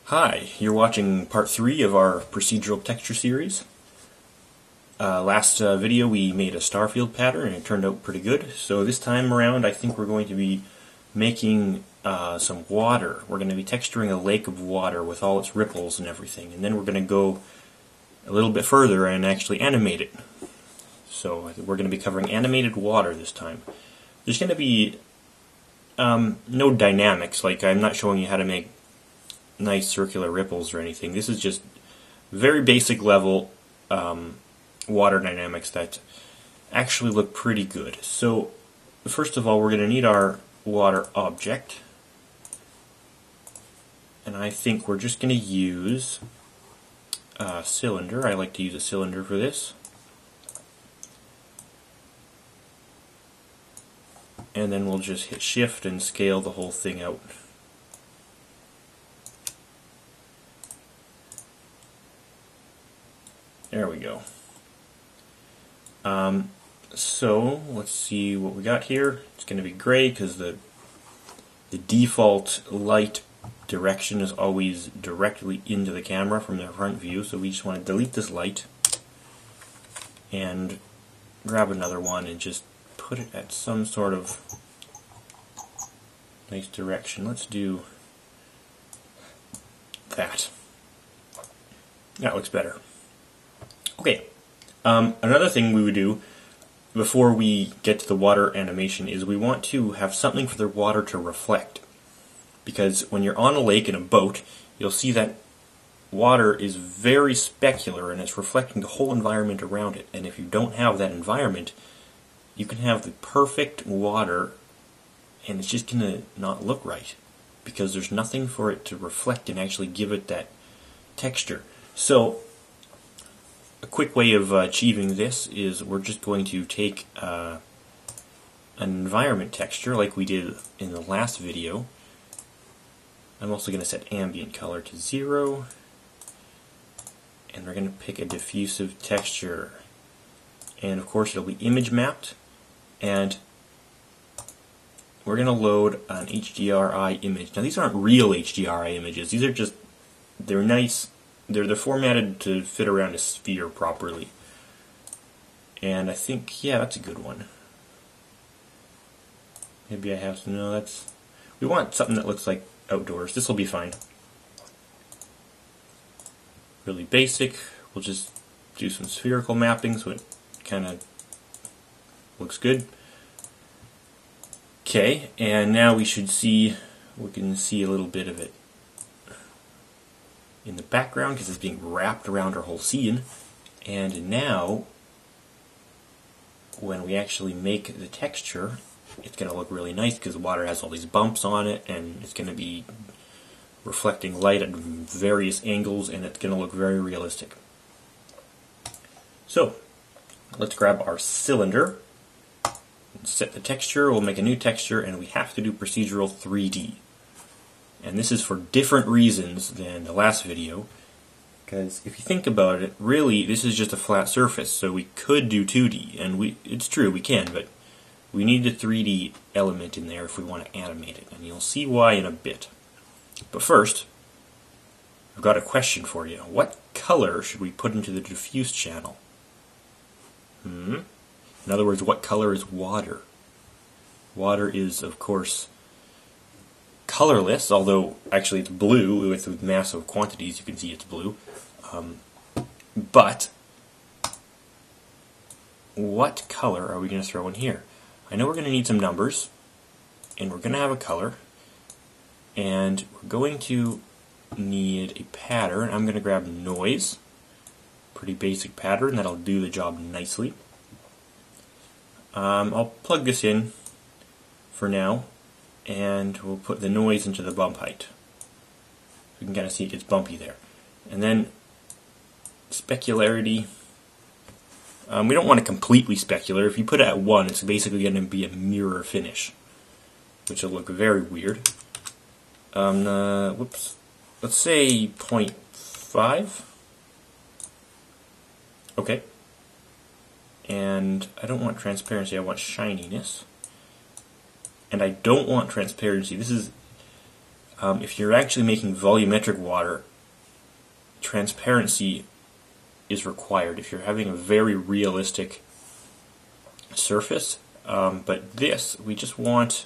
Hi, you're watching part 3 of our procedural texture series. Last video we made a starfield pattern and it turned out pretty good. So this time around I think we're going to be making some water. We're going to be texturing a lake of water with all its ripples and everything. And then we're going to go a little bit further and actually animate it. So we're going to be covering animated water this time. There's going to be no dynamics, like I'm not showing you how to make nice circular ripples or anything. This is just very basic level water dynamics that actually look pretty good. So first of all, we're going to need our water object, and I think we're just going to use a cylinder. I like to use a cylinder for this, and then we'll just hit shift and scale the whole thing out. There we go. So let's see what we got here. It's going to be gray because the default light direction is always directly into the camera from the front view. So we just want to delete this light and grab another one and just put it at some sort of nice direction. Let's do that. That looks better. Okay, another thing we would do before we get to the water animation is we want to have something for the water to reflect. Because when you're on a lake in a boat, you'll see that water is very specular and it's reflecting the whole environment around it. And if you don't have that environment, you can have the perfect water and it's just going to not look right. Because there's nothing for it to reflect and actually give it that texture. So a quick way of achieving this is we're just going to take an environment texture like we did in the last video. I'm also going to set ambient color to 0, and we're going to pick a diffusive texture, and of course it'll be image mapped, and we're going to load an HDRI image. Now these aren't real HDRI images, these are just, they're nice. They're formatted to fit around a sphere properly. And I think, yeah, that's a good one. Maybe I have some, no, that's, we want something that looks like outdoors. This will be fine. Really basic. We'll just do some spherical mapping so it kind of looks good. Okay, and now we can see a little bit of it in the background because it's being wrapped around our whole scene. And now when we actually make the texture, it's going to look really nice because the water has all these bumps on it and it's going to be reflecting light at various angles and it's going to look very realistic. So let's grab our cylinder and set the texture. We'll make a new texture, and we have to do procedural 3D. And this is for different reasons than the last video, because if you think about it, really this is just a flat surface, so we could do 2D, and it's true, we can, but we need a 3D element in there if we want to animate it, and you'll see why in a bit. But first, I've got a question for you. What color should we put into the diffuse channel? In other words, what color is water? Water is, of course, colorless, although actually it's blue with massive quantities. You can see it's blue. But what color are we going to throw in here? I know we're going to need some numbers, and we're going to have a color, and we're going to need a pattern. I'm going to grab noise. Pretty basic pattern that'll do the job nicely. I'll plug this in for now, and we'll put the noise into the bump height. You can kind of see it gets bumpy there. And then specularity. We don't want it completely specular. If you put it at 1, it's basically going to be a mirror finish, which will look very weird. Whoops. Let's say 0.5. Okay. And I don't want transparency, I want shininess. And I don't want transparency. This is if you're actually making volumetric water, transparency is required if you're having a very realistic surface. But this, we just want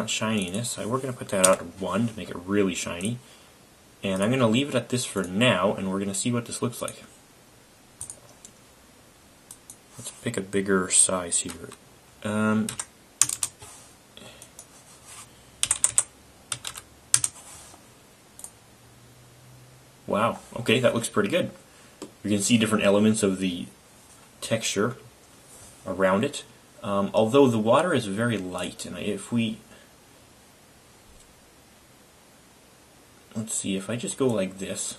shininess. We're going to put that out to 1 to make it really shiny. And I'm going to leave it at this for now, and we're going to see what this looks like. Let's pick a bigger size here. Wow, okay, that looks pretty good. You can see different elements of the texture around it. Although the water is very light, and let's see, if I just go like this,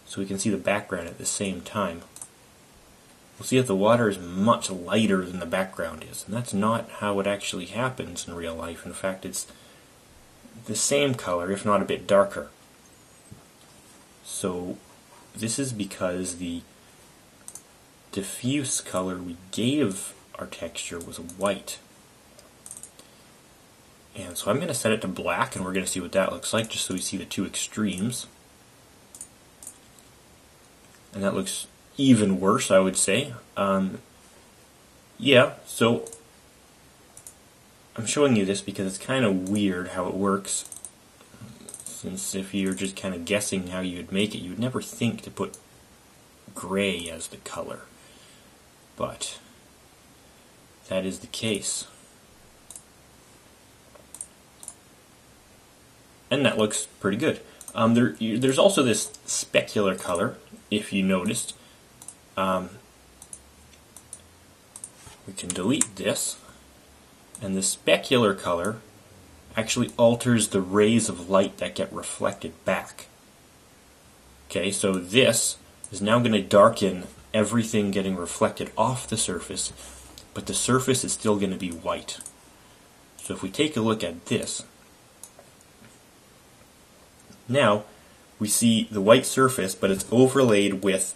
so we can see the background at the same time, we'll see that the water is much lighter than the background is, and that's not how it actually happens in real life. In fact, it's the same color, if not a bit darker. So this is because the diffuse color we gave our texture was white. And so I'm going to set it to black, and we're going to see what that looks like, just so we see the two extremes. And that looks even worse, I would say. Yeah, so I'm showing you this because it's kind of weird how it works. Since if you're just kind of guessing how you would make it, you would never think to put gray as the color. But that is the case. And that looks pretty good. There's also this specular color, if you noticed. We can delete this, and the specular color actually alters the rays of light that get reflected back. Okay, so this is now going to darken everything getting reflected off the surface, but the surface is still going to be white. So if we take a look at this, now we see the white surface, but it's overlaid with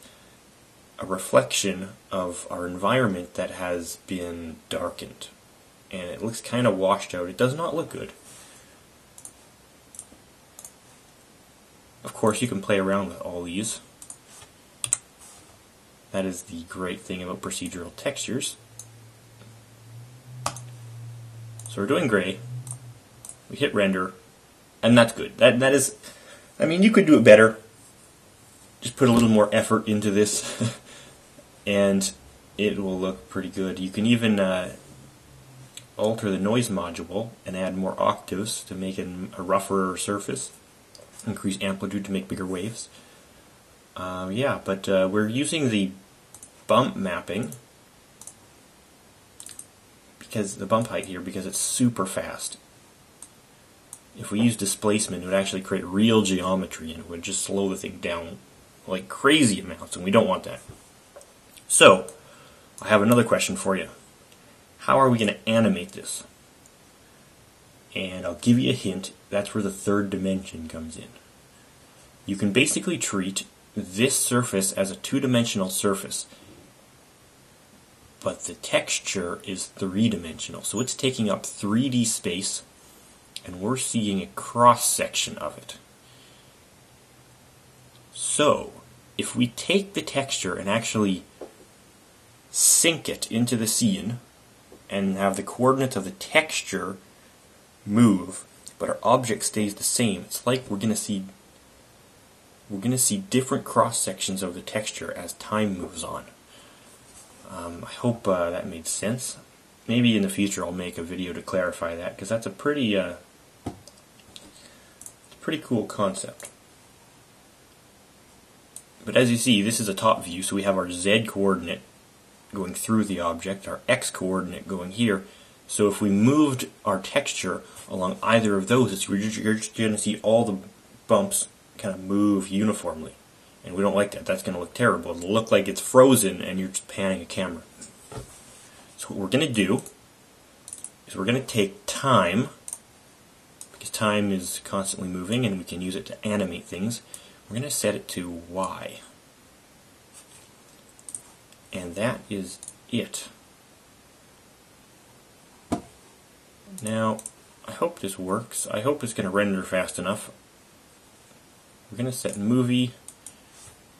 a reflection of our environment that has been darkened. And it looks kind of washed out. It does not look good. Of course, you can play around with all these. That is the great thing about procedural textures. So we're doing gray. We hit render, and that's good. That is, I mean, you could do it better. Just put a little more effort into this, and it will look pretty good. You can even alter the noise module and add more octaves to make it a rougher surface. Increase amplitude to make bigger waves. Yeah, but we're using the bump mapping, because the bump height here, because it's super fast. If we use displacement, it would actually create real geometry, and it would just slow the thing down like crazy amounts, and we don't want that. So, I have another question for you. How are we going to animate this? And I'll give you a hint. That's where the third dimension comes in. You can basically treat this surface as a two-dimensional surface, but the texture is three-dimensional. So it's taking up 3D space, and we're seeing a cross-section of it. So, if we take the texture and actually sink it into the scene, and have the coordinates of the texture move, but our object stays the same, it's like we're going to see different cross sections of the texture as time moves on. I hope that made sense. Maybe in the future I'll make a video to clarify that, because that's a pretty cool concept. But as you see, this is a top view, so we have our Z coordinate going through the object, our X coordinate going here. So if we moved our texture along either of those, you're just going to see all the bumps kind of move uniformly. And we don't like that. That's going to look terrible. It'll look like it's frozen and you're just panning a camera. So what we're going to do is we're going to take time, because time is constantly moving and we can use it to animate things. We're going to set it to Y. And that is it. Now, I hope this works. I hope it's going to render fast enough. We're going to set movie,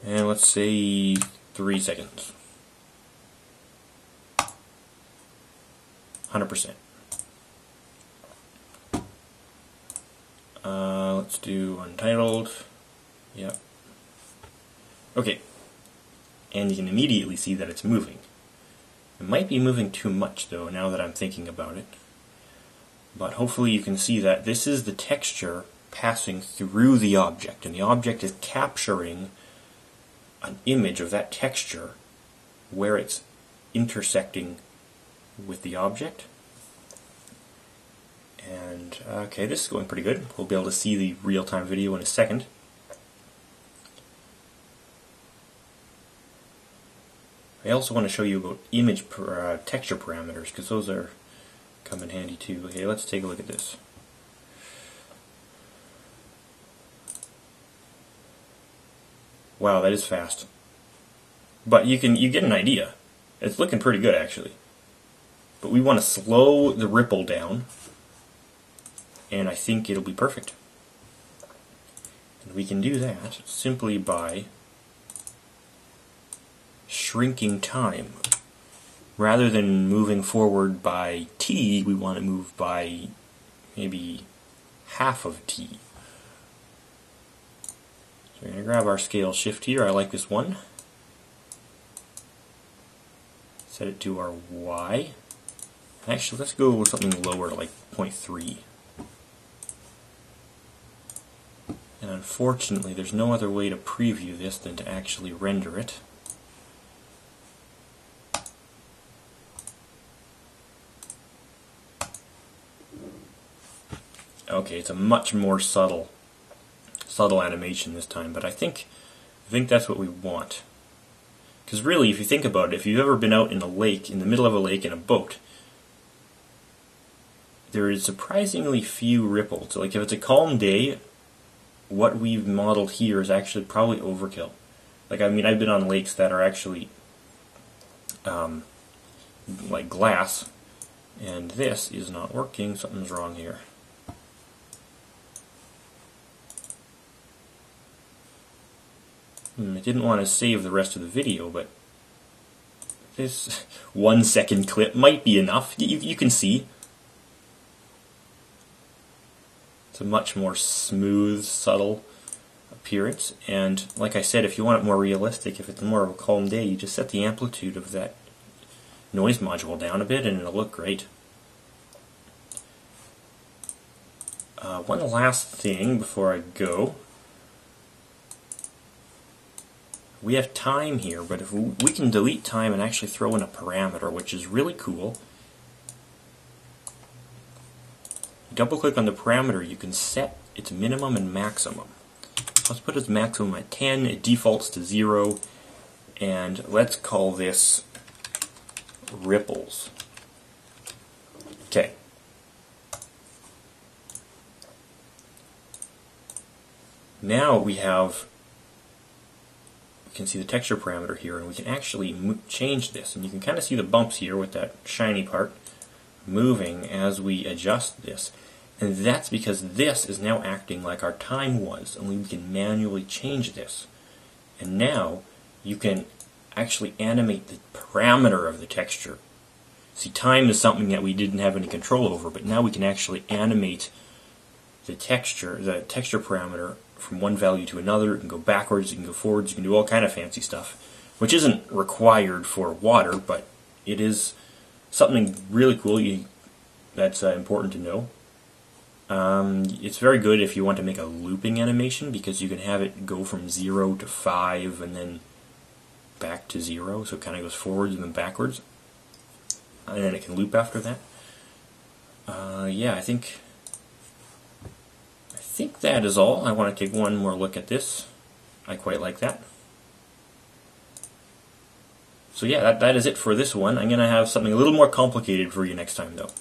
and let's say 3 seconds. 100%. Let's do untitled. Yep. Okay. And you can immediately see that it's moving. It might be moving too much, though, now that I'm thinking about it. But hopefully you can see that this is the texture passing through the object, and the object is capturing an image of that texture where it's intersecting with the object. And okay, this is going pretty good. We'll be able to see the real-time video in a second. I also want to show you about image texture parameters, because those come in handy too. Okay, let's take a look at this. Wow, that is fast. But you get an idea. It's looking pretty good, actually. But we want to slow the ripple down, and I think it'll be perfect. And we can do that simply by shrinking time. Rather than moving forward by t, we want to move by maybe half of t. So we're going to grab our scale shift here. I like this one. Set it to our y. Actually, let's go with something lower, like 0.3. And unfortunately, there's no other way to preview this than to actually render it. Okay, it's a much more subtle animation this time, but I think that's what we want. Because really, if you think about it, if you've ever been out in a lake, in the middle of a lake in a boat, there is surprisingly few ripples. So like if it's a calm day, what we've modeled here is actually probably overkill. Like, I mean, I've been on lakes that are actually like glass, and this is not working. Something's wrong here. I didn't want to save the rest of the video, but this 1 second clip might be enough. You can see. It's a much more smooth, subtle appearance. And like I said, if you want it more realistic, if it's more of a calm day, you just set the amplitude of that noise module down a bit and it'll look great. One last thing before I go. We have time here, but if we can delete time and actually throw in a parameter, which is really cool. Double click on the parameter, you can set its minimum and maximum. Let's put its maximum at 10, it defaults to 0, and let's call this ripples. Okay. Now we can see the texture parameter here, and we can actually change this, and you can kind of see the bumps here with that shiny part moving as we adjust this. And that's because this is now acting like our time was, and we can manually change this. And now you can actually animate the parameter of the texture. See, time is something that we didn't have any control over, but now we can actually animate the texture parameter from one value to another. It can go backwards, you can go forwards, you can do all kind of fancy stuff, which isn't required for water, but it is something really cool that's important to know. It's very good if you want to make a looping animation, because you can have it go from 0 to 5 and then back to 0, so it kind of goes forwards and then backwards, and then it can loop after that. Yeah, I think that is all. I want to take one more look at this. I quite like that. So yeah, that is it for this one. I'm going to have something a little more complicated for you next time, though.